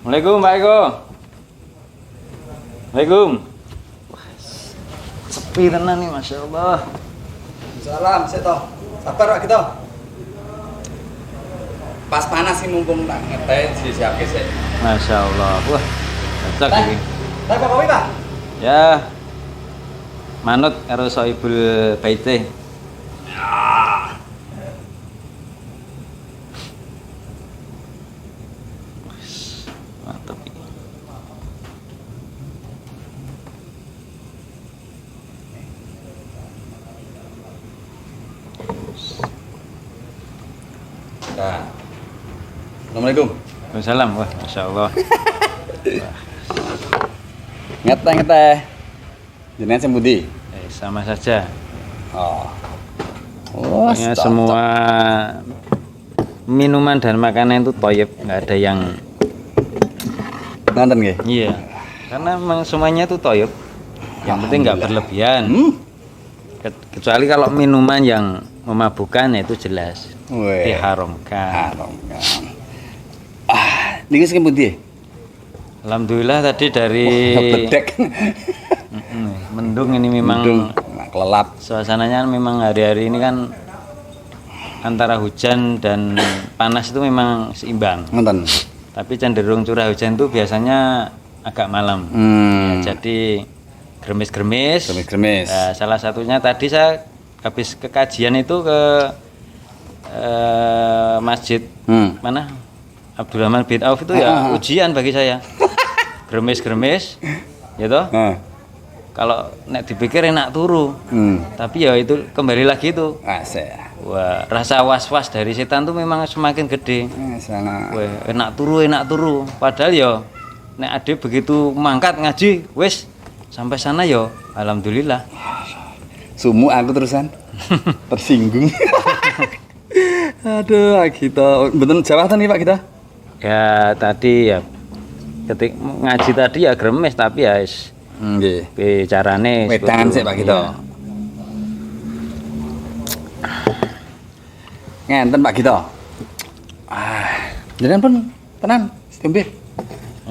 Assalamualaikum Pak Eko. Waalaikumsalam. Sepi tenan nih, Masya Allah. Salam, seto. Sabar Pak kita. Pas panas sih mumpung tak ngeteh siap-siap sih. Masya Allah. Wah, cocok ini. Teh Pak Kopi, Pak. Ya, manut karo Sohibul Baite. Mantap ini. Nah. Assalamualaikum. Waalaikumsalam. Wah, Masya Allah. Ngeteh. Jenengan sing pundi? Sama saja. Oh. Pokoknya semua minuman dan makanan itu toyib, nggak ada yang Nonton nggih. iya. Karena memang semuanya itu toyib. Yang penting nggak berlebihan. Kecuali kalau minuman yang memabukkan itu jelas Weh. diharamkan. Niki sing pundi? Alhamdulillah tadi dari Bledek. mendung ini memang Mendung, kelelap. suasananya memang hari-hari ini kan antara hujan dan panas itu memang seimbang. Nonton. Tapi cenderung curah hujan itu biasanya agak malam. Ya, jadi germis-germis. Germis-germis. Nah, salah satunya tadi saya habis kekajian itu ke masjid mana Abdurrahman bin Auf itu ya ujian bagi saya. Germis-germis, gitu. Kalau nek dipikir enak turu, tapi ya itu kembali lagi itu. Asik. Wah, rasa was-was dari setan tuh memang semakin gede. Sana. Wah, enak turu. Padahal ya nek ade begitu mangkat ngaji, wis sampai sana ya alhamdulillah. Sumu aku terusan tersinggung. Aduh, kita bener jawatan nih Pak kita. Ya tadi ya ketik ngaji tadi ya gremes tapi ya wis Nggih. bicarane Wedangan sih Pak kita. Ngenten Pak kita. Jenengan pun tenan, tembe.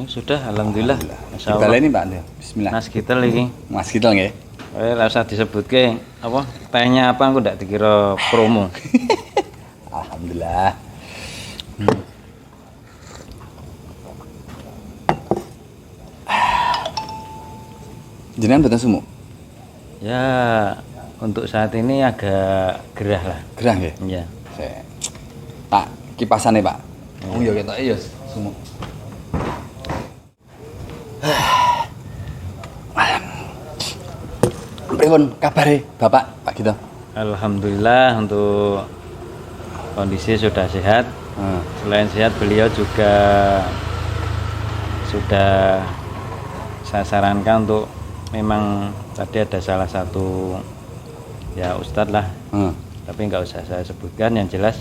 Sudah alhamdulillah. Masyaallah. Baleni Pak. Bismillah. Mas kita lagi. Mas kita nggih. Ora usah disebutke apa tehnya apa aku ndak dikira promo. Alhamdulillah. Jenengan betul sumu? Ya untuk saat ini agak gerah lah. Gerah nggih? Iya. Pak, kipasane Pak. Oh iya ketoke ya sumu. Pripun kabare Bapak Pak Gito? Alhamdulillah untuk kondisi sudah sehat. Selain sehat beliau juga sudah saya sarankan untuk memang tadi ada salah satu ya ustadz lah, tapi nggak usah saya sebutkan, yang jelas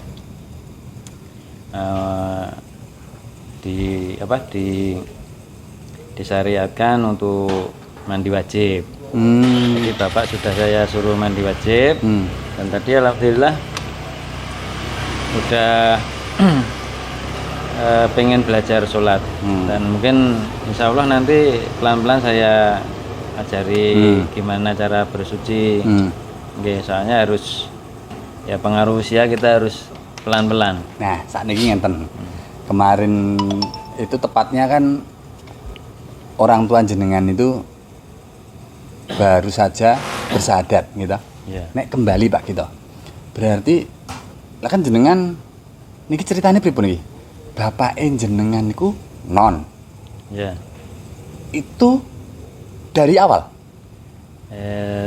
disyariatkan untuk mandi wajib. Jadi bapak sudah saya suruh mandi wajib dan tadi alhamdulillah udah pengen belajar sholat dan mungkin insya Allah nanti pelan-pelan saya ajari gimana cara bersuci. Soalnya harus ya pengaruh usia kita harus pelan-pelan. Nah saat ini ngenten kemarin itu tepatnya kan orang tua jenengan itu baru saja bersahadat gitu. Nek kembali Pak gitu. Berarti lah kan jenengan niki ceritanya pripun iki? Bapak jenengan niku non. Ya. Itu dari awal.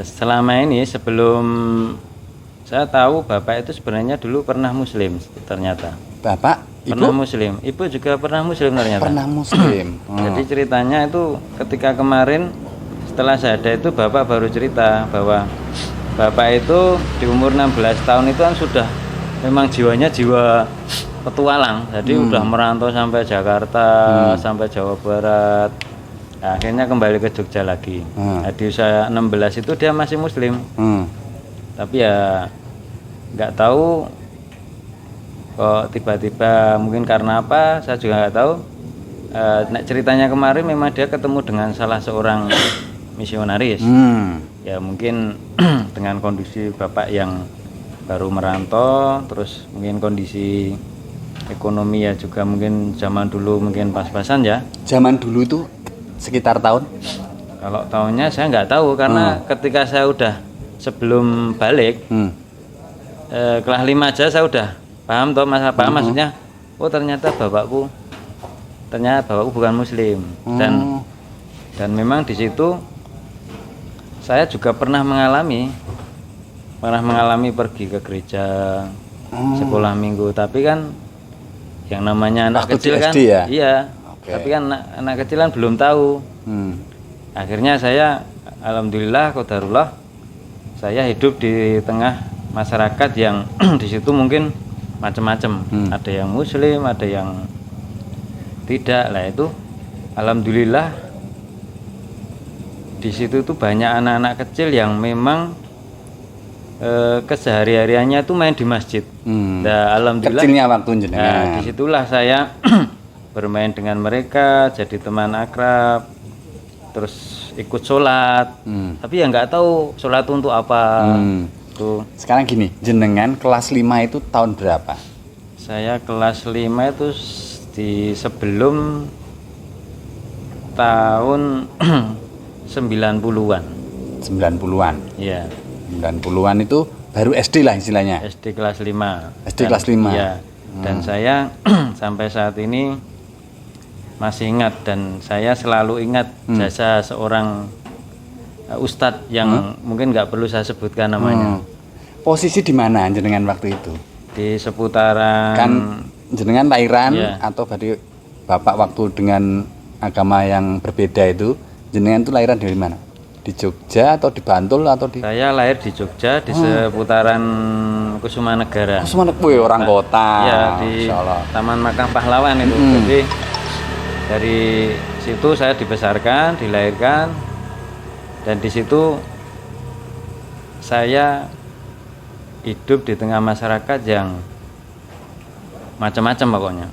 Selama ini sebelum saya tahu bapak itu sebenarnya dulu pernah muslim ternyata. Bapak, pernah ibu muslim, ibu juga pernah muslim ternyata. pernah muslim. Jadi ceritanya itu ketika kemarin setelah saya itu bapak baru cerita bahwa bapak itu di umur 16 tahun itu kan sudah memang jiwanya jiwa petualang. Jadi udah merantau sampai Jakarta, sampai Jawa Barat. Nah, akhirnya kembali ke Jogja lagi. Nah, di usia 16 itu dia masih muslim. Tapi ya nggak tahu kok tiba-tiba, mungkin karena apa saya juga nggak tahu, nek ceritanya kemarin memang dia ketemu dengan salah seorang misionaris. Ya mungkin dengan kondisi bapak yang baru merantau, terus mungkin kondisi ekonomi ya juga mungkin zaman dulu mungkin pas-pasan ya. Zaman dulu itu sekitar tahun? Kalau tahunnya saya nggak tahu karena ketika saya udah sebelum balik kelas 5 aja saya udah paham toh maksudnya. Oh ternyata bapakku bukan muslim dan memang di situ saya juga pernah mengalami pergi ke gereja sekolah minggu, tapi kan yang namanya anak waktu kecil kan SD ya? Iya. Okay. Tapi kan anak kecil kan belum tahu. Akhirnya saya alhamdulillah qadarullah saya hidup di tengah masyarakat yang di situ mungkin macam-macam. Ada yang muslim, ada yang tidak lah, itu alhamdulillah di situ tuh banyak anak-anak kecil yang memang kesehari-hariannya tuh main di masjid. Nah, alhamdulillah kecilnya waktu jenengan. Nah, disitulah saya bermain dengan mereka, jadi teman akrab, terus ikut sholat. Tapi ya nggak tahu sholat untuk apa. Tuh. Sekarang gini, jenengan kelas 5 itu tahun berapa? Saya kelas 5 itu di sebelum tahun 90-an. 90-an. Iya. 90-an itu baru SD lah istilahnya. SD kelas 5. SD kelas 5. Iya. Dan saya sampai saat ini masih ingat dan saya selalu ingat jasa seorang ustadz yang mungkin nggak perlu saya sebutkan namanya. Posisi di mana jenengan waktu itu? Di seputaran. Kan jenengan lahiran Iya. atau berarti bapak waktu dengan agama yang berbeda itu, jenengan itu lahiran dari mana? Di Jogja atau di Bantul atau di? Saya lahir di Jogja di seputaran Kusumanegara. Kusumanegara, orang kota. Ya di Taman Makam Pahlawan itu. Jadi dari situ saya dibesarkan, dilahirkan, dan di situ saya hidup di tengah masyarakat yang macam-macam pokoknya.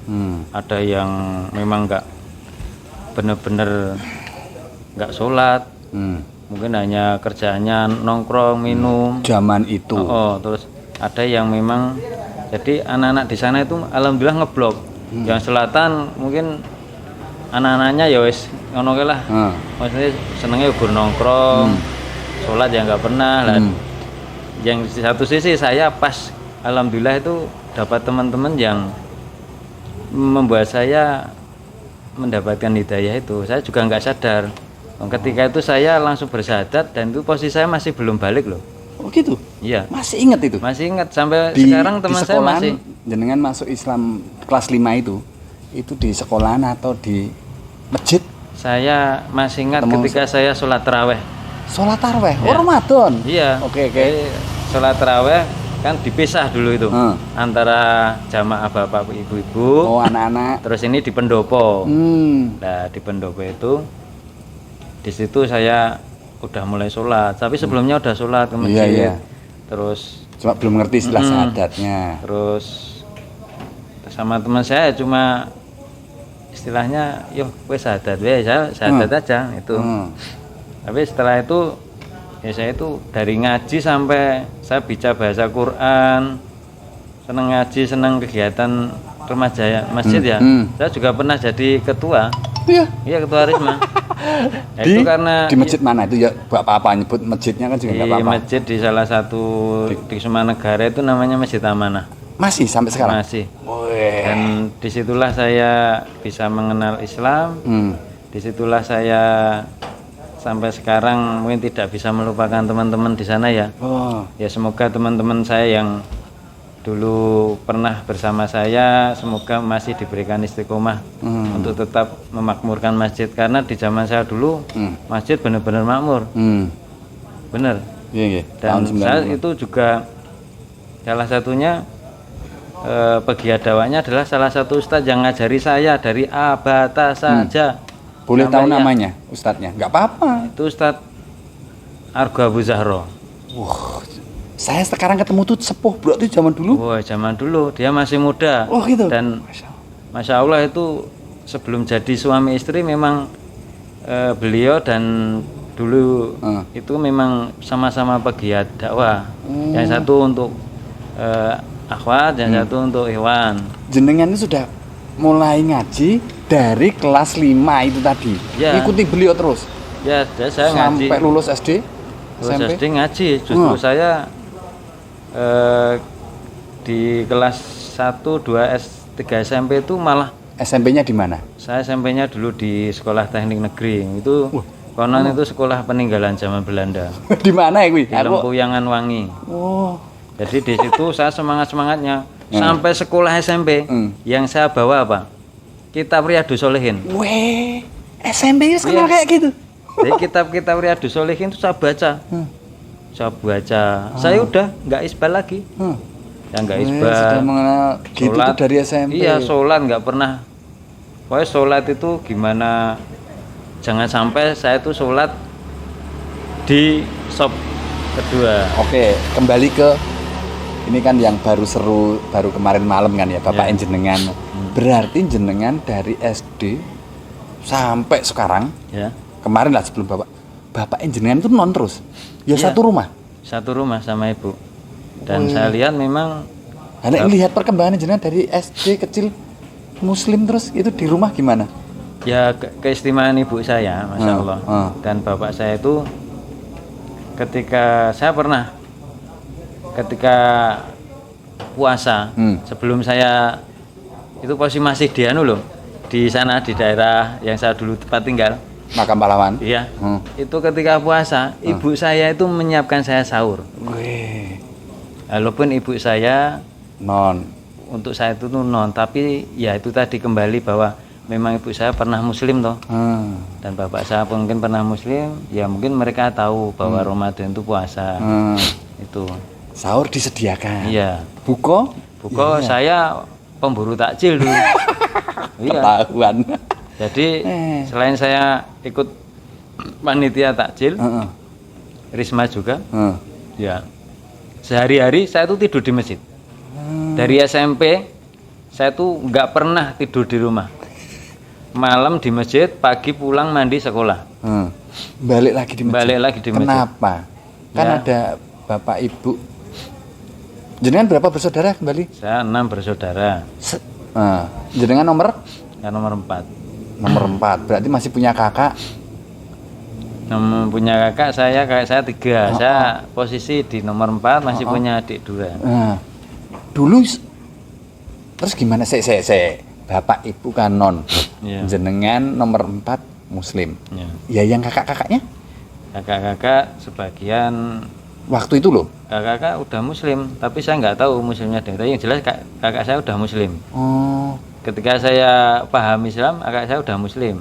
Ada yang memang nggak bener-bener nggak sholat, mungkin hanya kerjaannya nongkrong minum. Zaman itu. Terus ada yang memang jadi anak-anak di sana itu alhamdulillah ngeblok. Yang selatan mungkin anak-anaknya ya wis ngono lah. Maksudnya senengnya gur nongkrong, sholat ya nggak pernah lah. Yang di satu sisi saya pas alhamdulillah itu dapat teman-teman yang membuat saya mendapatkan hidayah itu. Saya juga nggak sadar. Ketika itu saya langsung bersahadat dan itu posisi saya masih belum balik loh. Oh gitu? Iya. Masih ingat itu? Masih ingat sampai sekarang teman saya masih. Jenengan masuk Islam kelas 5 itu di sekolahan atau di masjid? Saya masih ingat ketika saya sholat taraweh. Sholat taraweh? Ya. Oh Ramadan? Iya. Oke. Sholat taraweh kan dipisah dulu itu antara jamaah bapak ibu-ibu. Oh anak-anak. Terus ini di pendopo. Nah di pendopo itu di situ saya udah mulai sholat. Tapi sebelumnya udah sholat ke masjid. Iya. Terus cuma belum ngerti istilah syahadatnya. Terus sama teman saya cuma istilahnya, yo gue syahadat, saya syahadat aja itu. Tapi setelah itu ya saya itu dari ngaji sampai saya bicara bahasa Quran, seneng ngaji, seneng kegiatan remaja masjid ya. Saya juga pernah jadi ketua. Iya ketua Risma. Itu karena di masjid mana itu ya apa nyebut masjidnya kan juga nggak apa-apa. Di masjid di salah satu di Kusumanegara itu namanya Masjid Amanah. Masih sampai sekarang? Masih. Dan disitulah saya bisa mengenal Islam. Disitulah saya sampai sekarang mungkin tidak bisa melupakan teman-teman di sana ya. Ya semoga teman-teman saya yang dulu pernah bersama saya semoga masih diberikan istiqomah untuk tetap memakmurkan masjid, karena di zaman saya dulu masjid benar-benar makmur. Benar. Dan saya itu juga salah satunya pegiat dakwahnya adalah salah satu ustadz yang ngajari saya dari A bata saja. Boleh tahu namanya ustadznya? Nggak apa-apa. Itu Ustadz Argo Abu Zahro. Saya sekarang ketemu tuh sepuh bro, itu zaman dulu. Zaman dulu dia masih muda. Oh gitu. Dan Masya Allah itu sebelum jadi suami istri memang beliau dan dulu itu memang sama-sama pegiat dakwah. Yang satu untuk akhwat, yang satu untuk hewan. Jenengan itu sudah mulai ngaji dari kelas 5 itu tadi. Ya. Ikuti beliau terus. Ya, saya ngaji. Sampai lulus SD? Lulus SMP? SD ngaji. Justru saya di kelas 1, 2, S3 SMP itu malah SMP-nya di mana? saya SMP-nya dulu di Sekolah Teknik Negeri. Itu konon itu sekolah peninggalan zaman Belanda. Di mana ya, Di Lempuyangan Wangi. Oh. Jadi di situ saya semangat-semangatnya sampai sekolah SMP yang saya bawa apa? Kitab Riyadhus Shalihin. Weh, SMP itu sekolah kayak gitu. Jadi kitab-kitab Riyadhus Shalihin itu saya baca. Saya baca. Saya udah nggak isbal lagi. Ya nggak isbal. Sudah mengenal gitu tuh dari SMP. Iya, sholat nggak pernah. Pokoknya sholat itu gimana? Jangan sampai saya tuh sholat di sop kedua. Oke, kembali ke ini kan yang baru seru, baru kemarin malam kan ya, Bapak jenengan. Berarti jenengan dari SD sampai sekarang, Ya. kemarin lah sebelum Bapak jenengan itu non terus. Ya Iya. satu rumah. Satu rumah sama ibu. Dan saya lihat memang Anda lihat perkembangan jenengan dari SD kecil Muslim terus itu di rumah gimana? ya keistimewaan ibu saya, Masya Allah. Dan bapak saya itu ketika puasa, sebelum saya itu posisi masih di loh, di sana di daerah yang saya dulu tempat tinggal. Makam Pahlawan. Iya. Itu ketika puasa, ibu saya itu menyiapkan saya sahur. Wih. Walaupun ibu saya Non. untuk saya itu non, tapi ya itu tadi kembali bahwa memang ibu saya pernah muslim toh. Dan bapak saya mungkin pernah muslim, ya mungkin mereka tahu bahwa Ramadan itu puasa. Itu. Sahur disediakan. Iya. Buko? Buko saya pemburu takjil dulu. Iya. Ketahuan. Jadi selain saya ikut panitia takjil, Risma juga. Ya. Sehari-hari saya tuh tidur di masjid. Dari SMP saya tuh nggak pernah tidur di rumah. Malam di masjid, pagi pulang mandi sekolah. Balik lagi di masjid. Balik lagi di masjid. Kenapa? Kan Ya. ada bapak ibu. Jenengan berapa bersaudara kembali? Saya 6 bersaudara. Jenengan nomor? Ya, nomor 4. Nomor 4. Berarti masih punya kakak. Punya kakak saya 3. Saya posisi di nomor 4, masih punya adik 2. Dulu terus gimana sih? Bapak ibu kan non. Iya. Jenengan nomor 4 Muslim. Ya. Ya yang kakak-kakaknya? Kakak-kakak sebagian Waktu itu loh. kakak udah muslim, tapi saya nggak tahu muslimnya deh. Tapi yang jelas kakak saya udah muslim. Oh. Ketika saya paham Islam, kakak saya udah muslim.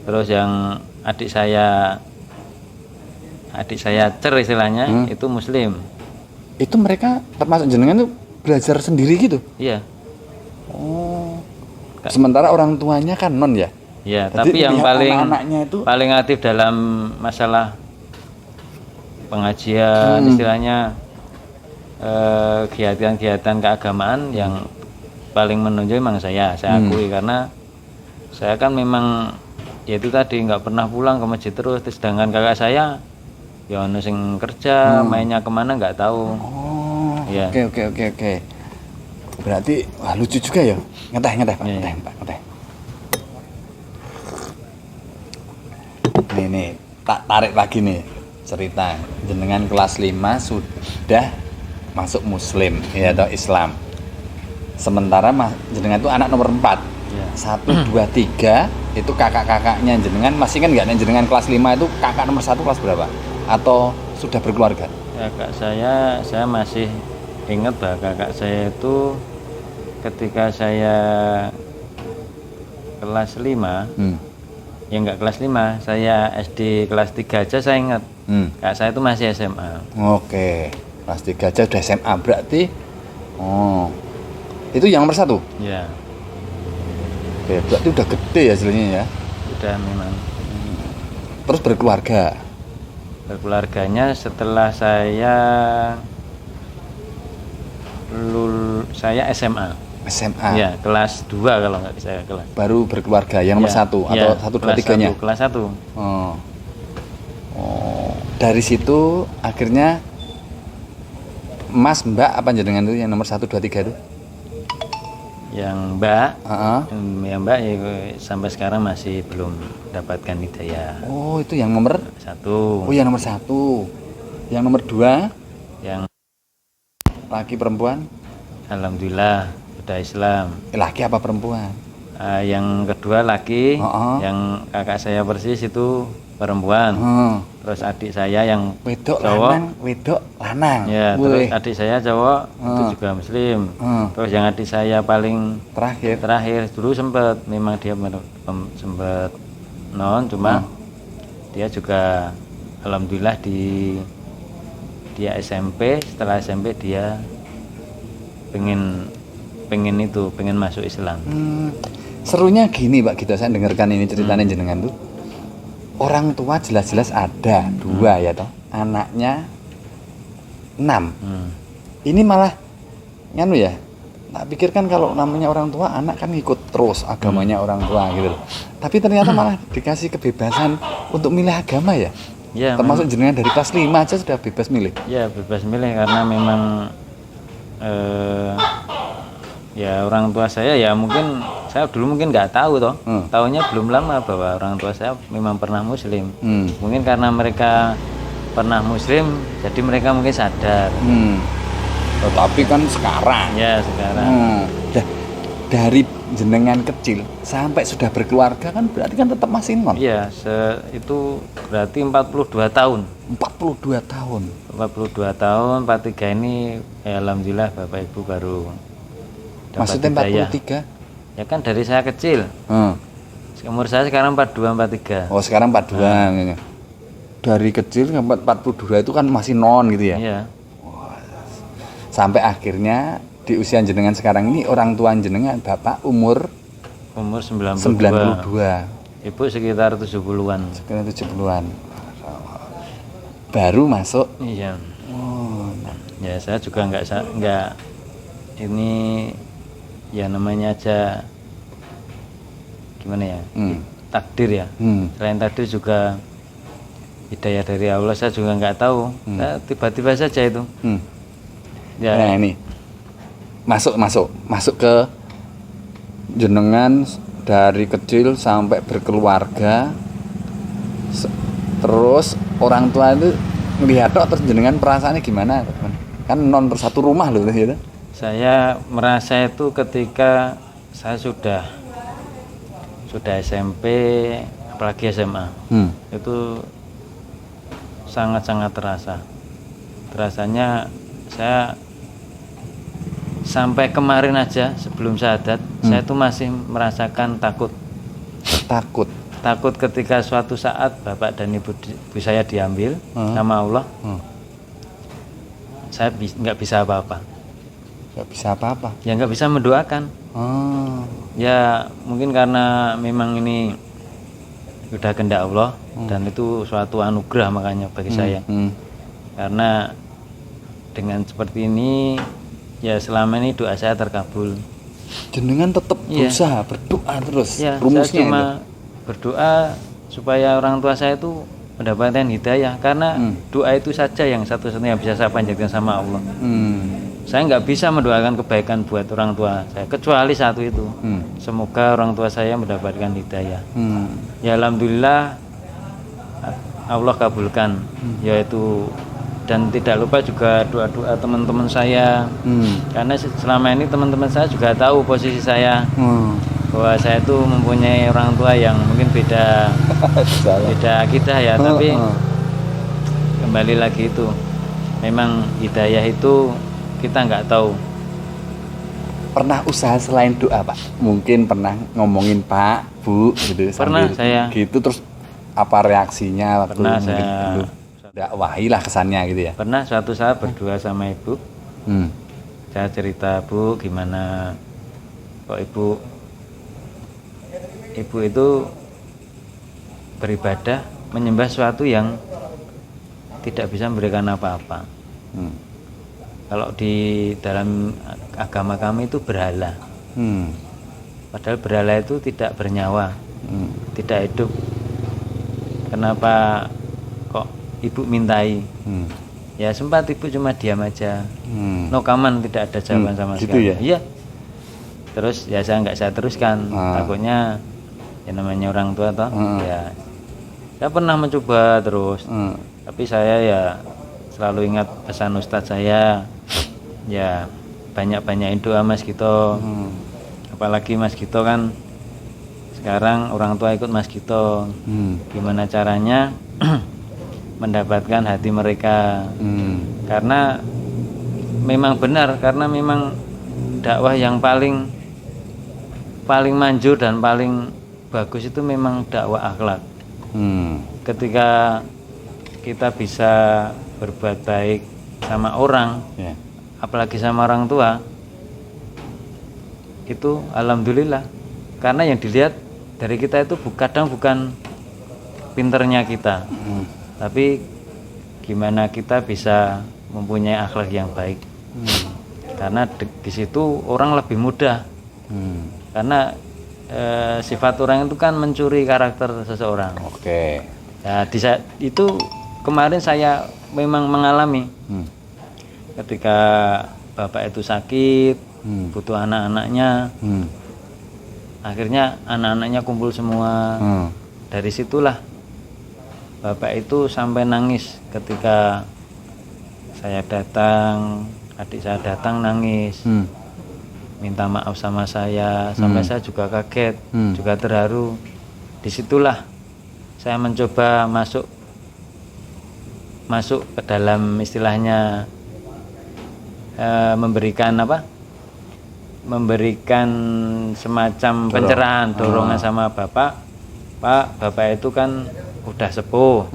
Terus yang adik saya cer istilahnya itu muslim. Itu mereka termasuk jenengan tuh belajar sendiri gitu? Iya. Oh. Sementara orang tuanya kan non ya? Iya, Jadi tapi yang lihat paling anak-anaknya itu paling aktif dalam masalah pengajian istilahnya kegiatan-kegiatan keagamaan yang paling menonjol memang saya akui, karena saya kan memang ya itu tadi nggak pernah pulang ke masjid terus, sedangkan kakak saya ya ono sing kerja, mainnya kemana nggak tahu. Oh. Ya. Oke. Berarti wah lucu juga ya. Ngeteh Pak, Iya. ngeteh Pak, ngeteh. Nih, tak tarik lagi nih cerita. Jenengan kelas 5 sudah masuk Muslim ya atau Islam. Sementara jenengan itu anak nomor 4. Ya. 1, 2, 3 itu kakak-kakaknya jenengan masih kan nggak? Jenengan kelas 5 itu kakak nomor 1 kelas berapa? Atau sudah berkeluarga? Kakak saya masih ingat bahwa kakak saya itu ketika saya kelas 5, ya enggak kelas 5, saya SD kelas 3 aja saya ingat. Kakak saya itu masih SMA. Oke, kelas 3 aja udah SMA berarti. Oh, itu yang nomor 1? Ya, Oke, berarti udah gede ya hasilnya ya. udah memang. Terus berkeluarga. Berkeluarganya setelah saya SMA. SMA. Ya, kelas 2 kalau nggak saya kelas. Baru berkeluarga yang nomor Ya, 1 ya, atau 1 2 3-nya? Kelas 1. Oh. Dari situ akhirnya Mas, Mbak apa jenengan itu yang nomor 1 2 3 itu? Yang Mbak, Heeh. yang Mbak ya, sampai sekarang masih belum dapatkan hidayah. Oh, itu yang nomor 1. Oh, yang nomor 1. Yang nomor 2 Yang laki perempuan? alhamdulillah sudah Islam. Laki apa perempuan? Yang kedua laki, yang kakak saya persis itu perempuan. Terus adik saya yang wedok cowok, lanang, wedok lanang. ya, terus adik saya cowok itu juga muslim. Terus yang adik saya paling terakhir dulu sempat, memang dia sempat non, cuma dia juga alhamdulillah dia SMP, setelah SMP dia pengen masuk Islam. Serunya gini Pak Gito, saya dengarkan ini ceritanya jenengan tuh. Orang tua jelas-jelas ada 2 ya toh, anaknya 6. Ini malah nganu ya, tak pikirkan kalau namanya orang tua anak kan ikut terus agamanya orang tua gitu loh. Tapi ternyata malah dikasih kebebasan untuk milih agama ya. Ya, termasuk jenengan dari kelas 5 aja sudah bebas milih. Ya, bebas milih karena memang ya orang tua saya ya mungkin saya dulu mungkin nggak tahu toh, tahunya belum lama bahwa orang tua saya memang pernah muslim. Mungkin karena mereka pernah muslim jadi mereka mungkin sadar. Tapi kan sekarang ya sekarang dari jenengan kecil sampai sudah berkeluarga kan berarti kan tetap masih non. Iya, itu berarti 42 tahun. 42 tahun. 42 tahun, 43 ini ya alhamdulillah Bapak Ibu baru dapat maksudnya hidayah. 43? Ya kan dari saya kecil. Umur saya sekarang 42 43. Oh, sekarang 42. Dari kecil sampai 42 itu kan masih non gitu ya. Iya. Sampai akhirnya di usia jenengan sekarang ini orang tua jenengan Bapak umur 92. Ibu sekitar 70-an. Sekitar 70-an. Baru masuk. Iya. Ya saya juga nggak ini ya namanya aja gimana ya, takdir ya. Selain takdir juga hidayah dari Allah, saya juga nggak tahu. Nah, tiba-tiba saja itu. Ya. Nah ini masuk ke jenengan dari kecil sampai berkeluarga, terus orang tua itu ngelihat terus jenengan perasaannya gimana? Kan non satu rumah loh gitu. Saya merasa itu ketika saya sudah SMP apalagi SMA, itu sangat-sangat terasanya saya sampai kemarin aja sebelum syahadat saya tuh masih merasakan takut ketika suatu saat bapak dan ibu saya diambil sama Allah. Saya nggak bisa apa-apa. Ya nggak bisa mendoakan. Ya mungkin karena memang ini udah kehendak Allah dan itu suatu anugerah makanya bagi saya. Karena dengan seperti ini ya selama ini doa saya terkabul. Jenengan tetap berusaha berdoa terus. Ya, rumusnya saya cuma itu berdoa supaya orang tua saya itu mendapatkan hidayah karena doa itu saja yang satu-satunya yang bisa saya panjatkan sama Allah. Saya nggak bisa mendoakan kebaikan buat orang tua saya kecuali satu itu. Semoga orang tua saya mendapatkan hidayah. Ya alhamdulillah Allah kabulkan, yaitu dan tidak lupa juga doa-doa teman-teman saya. Karena selama ini teman-teman saya juga tahu posisi saya, bahwa saya itu mempunyai orang tua yang mungkin beda akidah ya, tapi kembali lagi itu memang hidayah itu kita nggak tahu. Pernah usaha selain doa Pak? Mungkin pernah ngomongin Pak, Bu gitu. Pernah saya. Gitu terus apa reaksinya waktu pernah saya dakwahi lah kesannya gitu ya. Pernah suatu saat berdua sama ibu. Saya cerita, Bu, gimana kok ibu itu beribadah menyembah sesuatu yang tidak bisa memberikan apa-apa. Kalau di dalam agama kami itu berhala. Padahal berhala itu tidak bernyawa, tidak hidup. Kenapa kok ibu mintai? Ya sempat ibu cuma diam aja, no comment, tidak ada jawaban sama gitu sekali. ya? Iya. Terus ya saya teruskan, takutnya ya namanya orang tua toh. Ya saya pernah mencoba terus, tapi saya ya selalu ingat pesan ustadz saya, ya banyak-banyakin doa Mas Gito. Apalagi Mas Gito kan sekarang orang tua ikut Mas Gito. Gimana caranya mendapatkan hati mereka? Karena memang benar, karena memang dakwah yang paling manjur dan paling bagus itu memang dakwah akhlak. Ketika kita bisa berbuat baik sama orang, apalagi sama orang tua, itu alhamdulillah. Karena yang dilihat dari kita itu kadang bukan pinternya kita, tapi gimana kita bisa mempunyai akhlak yang baik. Karena di situ orang lebih mudah. Karena sifat orang itu kan mencuri karakter seseorang. Oke. Ya, itu kemarin saya memang mengalami. Ketika bapak itu sakit, butuh anak-anaknya, akhirnya anak-anaknya kumpul semua. Dari situlah bapak itu sampai nangis ketika saya datang, adik saya datang nangis, minta maaf sama saya, sampai saya juga kaget, juga terharu. Disitulah saya mencoba masuk ke dalam istilahnya memberikan semacam pencerahan, dorongan sama bapak. Pak, bapak itu kan udah sepuh,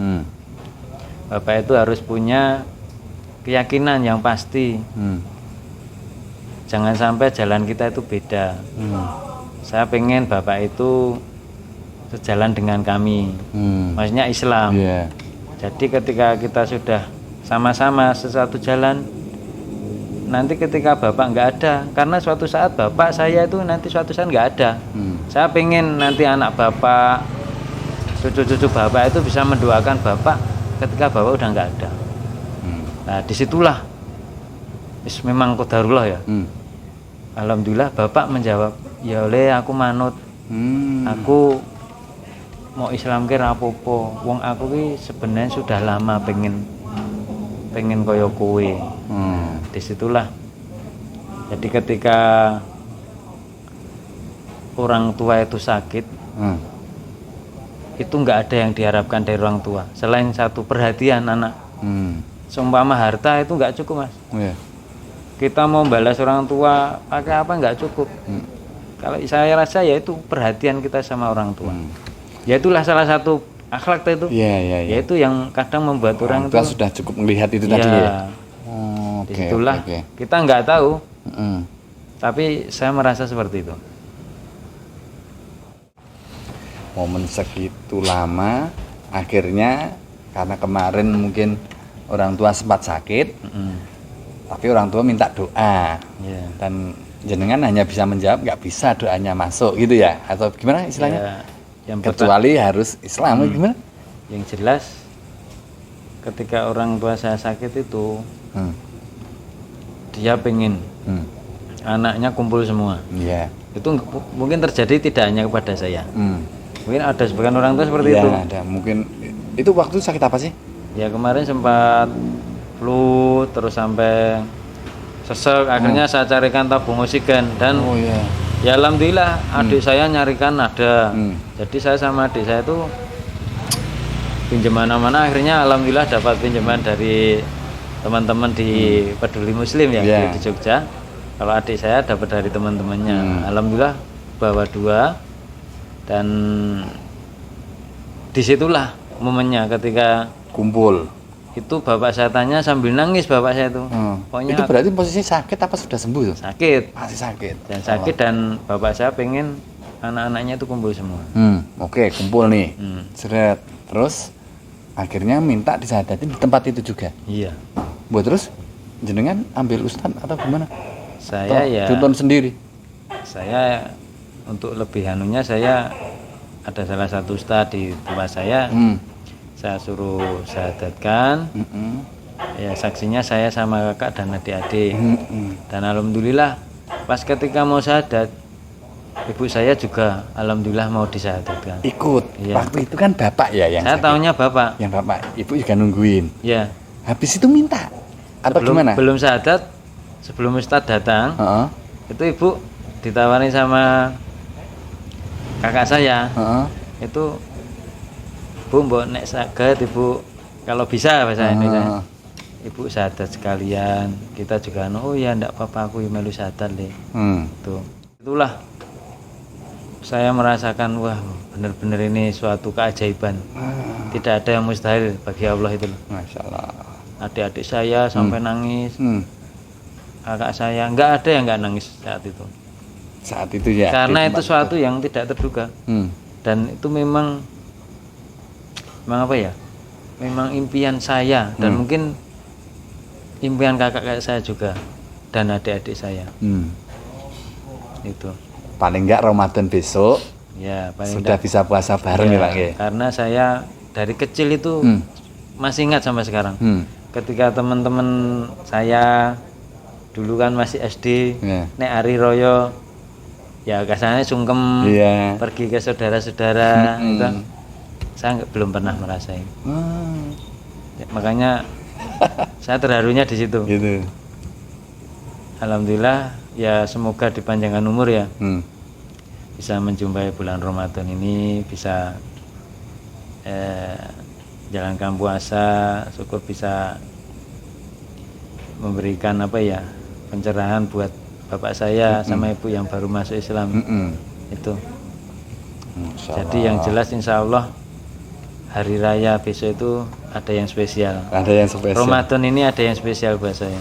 bapak itu harus punya keyakinan yang pasti. Jangan sampai jalan kita itu beda. Saya pengen bapak itu sejalan dengan kami, maksudnya Islam. Jadi ketika kita sudah sama-sama sesuatu jalan, nanti ketika bapak nggak ada, karena suatu saat bapak saya itu nanti suatu saat nggak ada. Saya pengen nanti anak bapak, cucu-cucu bapak itu bisa mendoakan bapak ketika bapak udah nggak ada. Nah disitulah memang qadarullah ya. Alhamdulillah bapak menjawab, ya oleh aku manut, aku mau Islam ke rapopo, wong aku ki sebenarnya sudah lama pengen koyo kowe. Disitulah jadi ketika orang tua itu sakit, itu nggak ada yang diharapkan dari orang tua selain satu, perhatian anak. Seumpama harta itu nggak cukup Mas. Kita mau balas orang tua pakai apa nggak cukup. Kalau saya rasa ya itu perhatian kita sama orang tua. Ya itulah salah satu akhlak itu. Yaitu yang kadang membuat orang tua itu sudah cukup melihat itu tadi ya. Disitulah kita nggak tahu, tapi saya merasa seperti itu. Momen segitu lama, akhirnya karena kemarin mungkin orang tua sempat sakit, tapi orang tua minta doa, dan jenengan hanya bisa menjawab, nggak bisa doanya masuk gitu ya, atau gimana istilahnya? Kecuali harus Islam, gimana? Yang jelas, ketika orang tua saya sakit itu, dia pengen anaknya kumpul semua. Itu mungkin terjadi tidak hanya kepada saya. Mungkin ada sebagian orang tua seperti itu. Ada. Mungkin itu waktu sakit apa sih? Ya kemarin sempat flu, terus sampai sesek. Akhirnya saya carikan tabung oksigen dan ya alhamdulillah adik saya nyarikan ada. Jadi saya sama adik saya itu pinjaman mana, akhirnya alhamdulillah dapat pinjaman dari teman-teman di Peduli Muslim ya di Jogja. Kalau adik saya dapat dari teman-temannya. Alhamdulillah bawa 2. Dan disitulah momennya ketika kumpul. Itu bapak saya tanya sambil nangis bapak saya itu. Pokoknya itu berarti posisi sakit apa sudah sembuh tuh? Sakit. Masih sakit. Dan sakit dan bapak saya pengen anak-anaknya itu kumpul semua. Oke, kumpul nih. Seret. Terus akhirnya minta disadatin di tempat itu juga. Iya. Buat terus jenengan ambil ustad atau gimana? Saya ya Contoh sendiri. saya untuk lebih anunya, saya ada salah satu ustadz di tempat saya suruh syahadatkan. Ya saksinya saya sama kakak dan adik-adik. Dan alhamdulillah pas ketika mau syahadat, ibu saya juga alhamdulillah mau disyahadatkan. Ikut. Iya. Waktu itu kan bapak ya yang Saya sakit. tahunya bapak. Yang bapak, ibu juga nungguin. Ya. Habis itu minta atau gimana? Belum syahadat, sebelum ustadz datang, itu ibu ditawarin sama kakak saya. Itu, Bu, mbok nek saged ibu, kalau bisa bahasa Indonesia, ibu syahadat sekalian, kita juga oh ya ndak apa-apa, aku melu syahadat deh. Itulah saya merasakan wah benar-benar ini suatu keajaiban. Tidak ada yang mustahil bagi Allah itu. Masya Allah. Adik-adik saya sampai nangis, kakak saya nggak ada yang nggak nangis saat itu. Saat itu ya. Karena itu suatu yang tidak terduga. Dan itu memang apa ya? Memang impian saya dan mungkin impian kakak saya juga dan adik-adik saya. Itu. Paling enggak Ramadan besok ya paling sudah bisa puasa bareng ya Pak. Karena saya dari kecil itu masih ingat sampai sekarang. Ketika teman-teman saya dulu kan masih SD, nek hari royo ya kasarnya sungkem pergi ke saudara-saudara itu saya belum pernah merasain. Ya, makanya saya terharunya di situ. Gitu. Alhamdulillah ya semoga dipanjangkan umur ya. Bisa menjumpai bulan Ramadan ini, bisa jalankan puasa, syukur bisa memberikan apa ya pencerahan buat bapak saya sama ibu yang baru masuk Islam. Itu. Jadi yang jelas insya Allah hari raya besok itu ada yang spesial. Ada yang spesial. Ramadan ini ada yang spesial buat saya.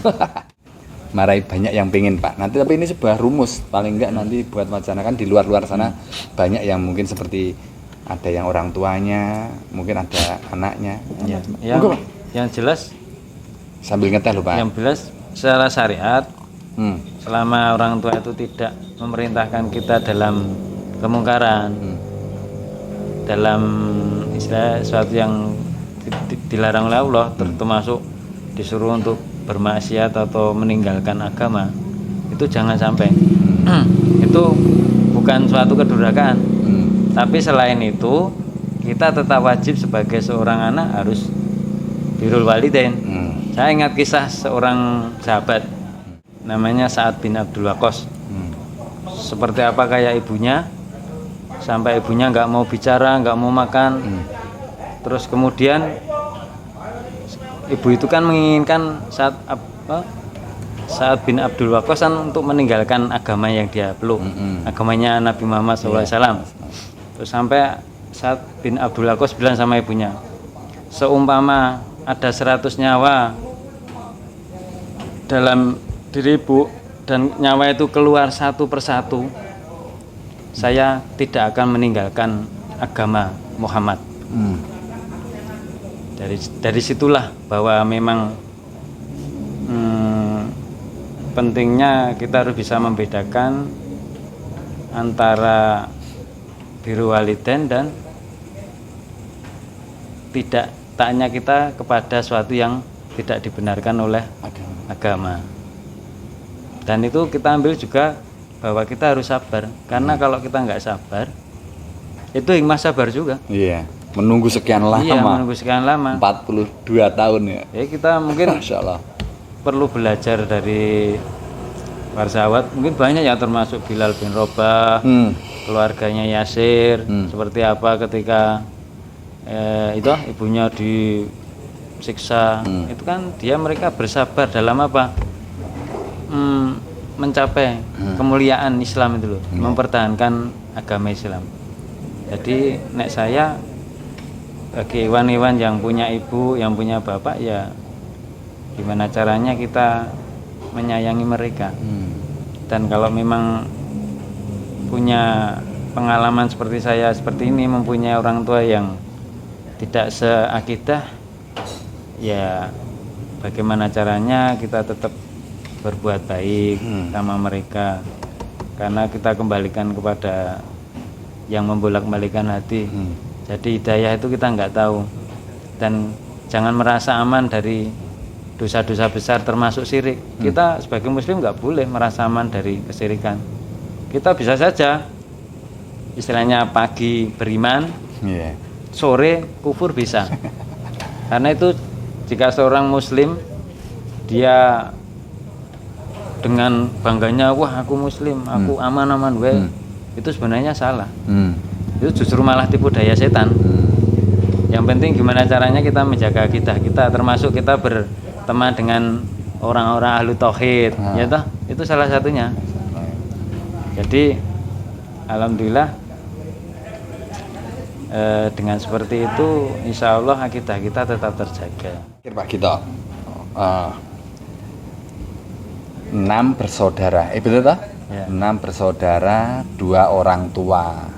Marai banyak yang pengen Pak. Nanti tapi ini sebuah rumus paling enggak nanti buat wacana kan di luar sana banyak yang mungkin seperti ada yang orang tuanya, mungkin ada anaknya. Yang jelas sambil ngeteh loh Pak. Yang jelas secara syariat selama orang tua itu tidak memerintahkan kita dalam kemungkaran, dalam istilah sesuatu yang dilarang oleh Allah, termasuk disuruh untuk bermaksiat atau meninggalkan agama, itu jangan sampai. Itu bukan suatu kedurhakaan. Tapi selain itu kita tetap wajib sebagai seorang anak harus birrul walidain. Saya ingat kisah seorang sahabat namanya Sa'ad bin Abdul Waqqas. Seperti apa kayak ibunya, sampai ibunya nggak mau bicara, nggak mau makan. Terus kemudian ibu itu kan menginginkan Sa'ad bin Abdul Waqqas untuk meninggalkan agama yang dia peluk, agamanya Nabi Muhammad SAW. Terus sampai Sa'ad bin Abdul Waqqas bilang sama ibunya, seumpama ada 100 nyawa dalam diri ibu dan nyawa itu keluar satu persatu, saya tidak akan meninggalkan agama Muhammad. Dari situlah bahwa memang pentingnya kita harus bisa membedakan antara birrul walidain dan tidak taatnya kita kepada sesuatu yang tidak dibenarkan oleh agama. Dan itu kita ambil juga bahwa kita harus sabar, karena kalau kita nggak sabar itu hikmah sabar juga. Iya. Menunggu sekian lama. Iya, menunggu sekian lama. 42 tahun ya. Ya kita mungkin Masya Allah. perlu belajar dari para sahabat. Mungkin banyak ya, termasuk Bilal bin Rabah, keluarganya Yasir, seperti apa ketika itu ibunya disiksa. Itu kan mereka bersabar dalam apa? Mencapai kemuliaan Islam itu loh, mempertahankan agama Islam. Jadi nek saya bagi hewan-hewan yang punya ibu, yang punya bapak, ya gimana caranya kita menyayangi mereka. Dan kalau memang punya pengalaman seperti saya seperti ini, mempunyai orang tua yang tidak seakidah, ya bagaimana caranya kita tetap berbuat baik sama mereka. karena kita kembalikan kepada yang membolak-balikan hati. Jadi hidayah itu kita nggak tahu, dan jangan merasa aman dari dosa-dosa besar termasuk syirik. Kita sebagai muslim nggak boleh merasa aman dari kesyirikan. Kita bisa saja istilahnya pagi beriman, sore kufur bisa. Karena itu jika seorang muslim dia dengan bangganya, wah aku muslim, aku aman-aman itu sebenarnya salah. Itu justru malah tipu daya setan. Yang penting gimana caranya kita menjaga kita termasuk kita berteman dengan orang-orang ahlu tauhid, ya toh, itu salah satunya. Jadi alhamdulillah dengan seperti itu insya Allah akidah kita tetap terjaga. Pak Gito, 6 bersaudara, betul tak? Ya. 6 bersaudara, 2 orang tua.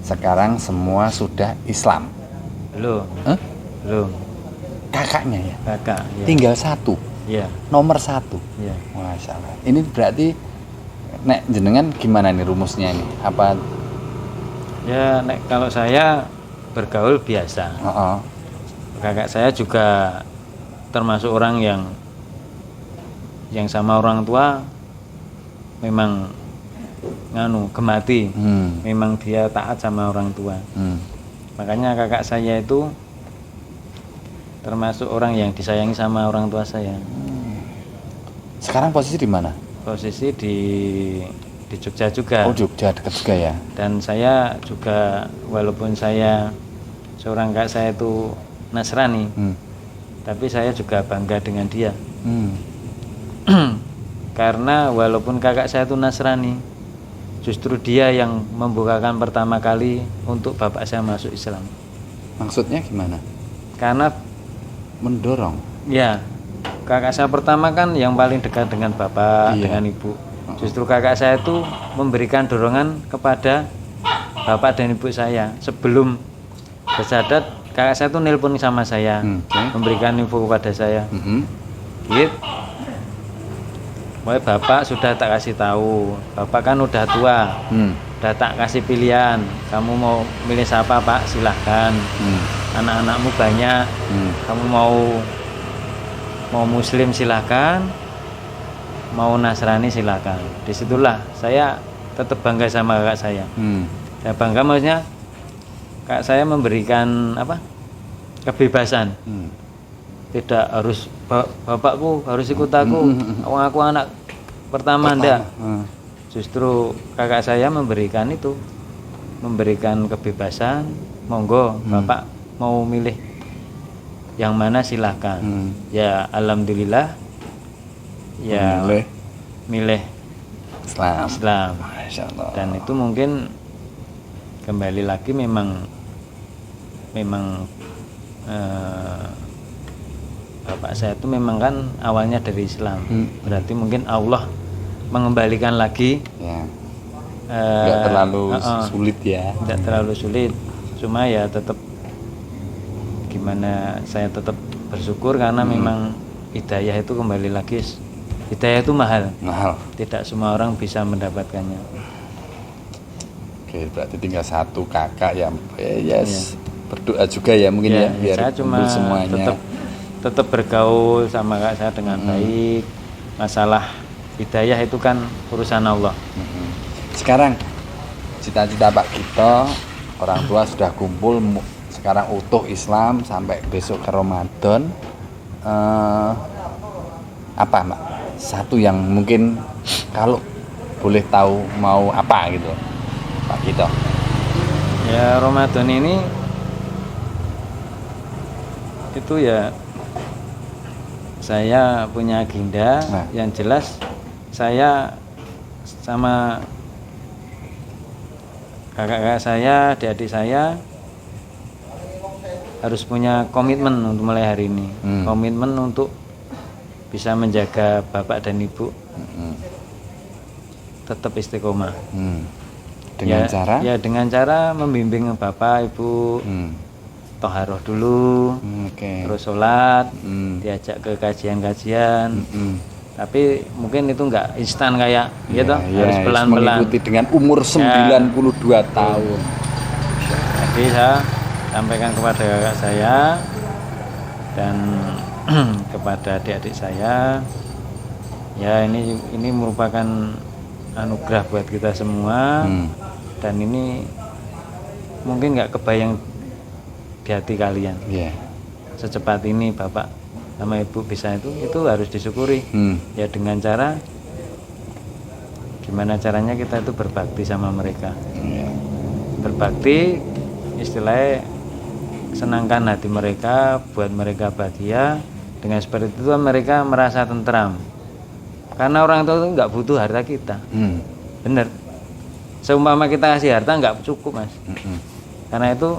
Sekarang semua sudah Islam. Belum. Belum. Kakaknya ya? Kakak. Ya. Tinggal 1. Ya. Nomor 1. Ya. Masya Allah. Ini berarti, nek jenengan gimana nih rumusnya ini? Apa? Ya, nek kalau saya bergaul biasa. Kakak saya juga termasuk orang yang sama orang tua memang gemati, memang dia taat sama orang tua. Makanya kakak saya itu termasuk orang yang disayangi sama orang tua saya. Sekarang posisi di mana? Posisi di Jogja juga. Oh, Jogja, dekat juga ya. Dan saya juga walaupun saya seorang kakak saya itu Nasrani, tapi saya juga bangga dengan dia. Karena walaupun kakak saya itu Nasrani, justru dia yang membukakan pertama kali untuk bapak saya masuk Islam. Maksudnya gimana? Karena mendorong. Ya, kakak saya pertama kan yang paling dekat dengan bapak, dengan ibu. Justru kakak saya itu memberikan dorongan kepada bapak dan ibu saya. Sebelum bersadat, kakak saya itu nelpon sama saya, memberikan info kepada saya. Gitu. Bapak sudah tak kasih tahu, bapak kan udah tua, udah tak kasih pilihan. Kamu mau milih siapa pak? Silahkan. Anak-anakmu banyak. Kamu mau muslim silahkan, mau Nasrani silakan. Disitulah saya tetap bangga sama kakak saya. Saya bangga maksudnya kakak saya memberikan kebebasan. Tidak harus bapakku harus ikut aku anak pertama ndak. Justru kakak saya memberikan kebebasan. Monggo bapak mau milih yang mana silahkan. Ya alhamdulillah ya milih Islam. Masya Allah. Dan itu mungkin kembali lagi memang bapak saya itu memang kan awalnya dari Islam. Berarti mungkin Allah mengembalikan lagi. Tidak terlalu sulit ya. Tidak terlalu sulit. Cuma ya tetap gimana, saya tetap bersyukur karena memang hidayah itu kembali lagi. Hidayah itu mahal. Tidak semua orang bisa mendapatkannya. Oke, berarti tinggal 1 kakak yang berdoa juga ya mungkin ya biar saya cuma semuanya. Tetap bergaul sama kakak saya dengan baik. Masalah hidayah itu kan urusan Allah. Sekarang cita-cita Pak Gito, orang tua sudah kumpul, sekarang utuh Islam sampai besok ke Ramadan. Apa Mbak? Satu yang mungkin kalau boleh tahu mau apa gitu Pak Gito. Ya Ramadan ini itu ya saya punya agenda. Yang jelas saya sama kakak-kakak saya, adik-adik saya harus punya komitmen untuk mulai hari ini. Komitmen untuk bisa menjaga bapak dan ibu tetap istiqomah. Dengan cara? Ya dengan cara membimbing bapak ibu. Toharoh dulu, terus sholat, diajak ke kajian-kajian, Tapi mungkin itu nggak instan kayak gitu, Ya, harus pelan-pelan. mengikuti dengan umur 92 tahun. Jadi saya sampaikan kepada kakak saya dan kepada adik-adik saya, ya ini merupakan anugerah buat kita semua. Dan ini mungkin nggak kebayang di hati kalian. Secepat ini bapak sama ibu bisa itu harus disyukuri. Ya dengan cara gimana caranya kita itu berbakti sama mereka. Berbakti istilahnya senangkan hati mereka, buat mereka bahagia. Dengan seperti itu mereka merasa tentram, karena orang tua itu nggak butuh harta kita. Bener, seumpama kita kasih harta nggak cukup mas. Karena itu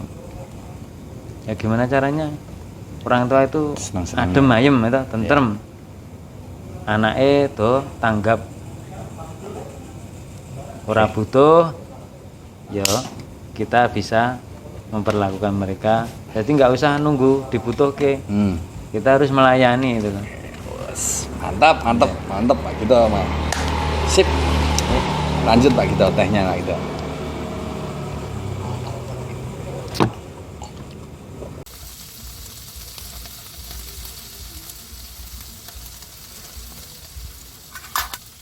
ya gimana caranya orang tua itu adem ayem itu tentrem. Anaknya tuh tanggap, ora butuh, ya kita bisa memperlakukan mereka. Jadi nggak usah nunggu dibutuhke. Kita harus melayani itu. Mantap Pak Gito, Sip. Lanjut Pak Gito, tehnya Pak Gito.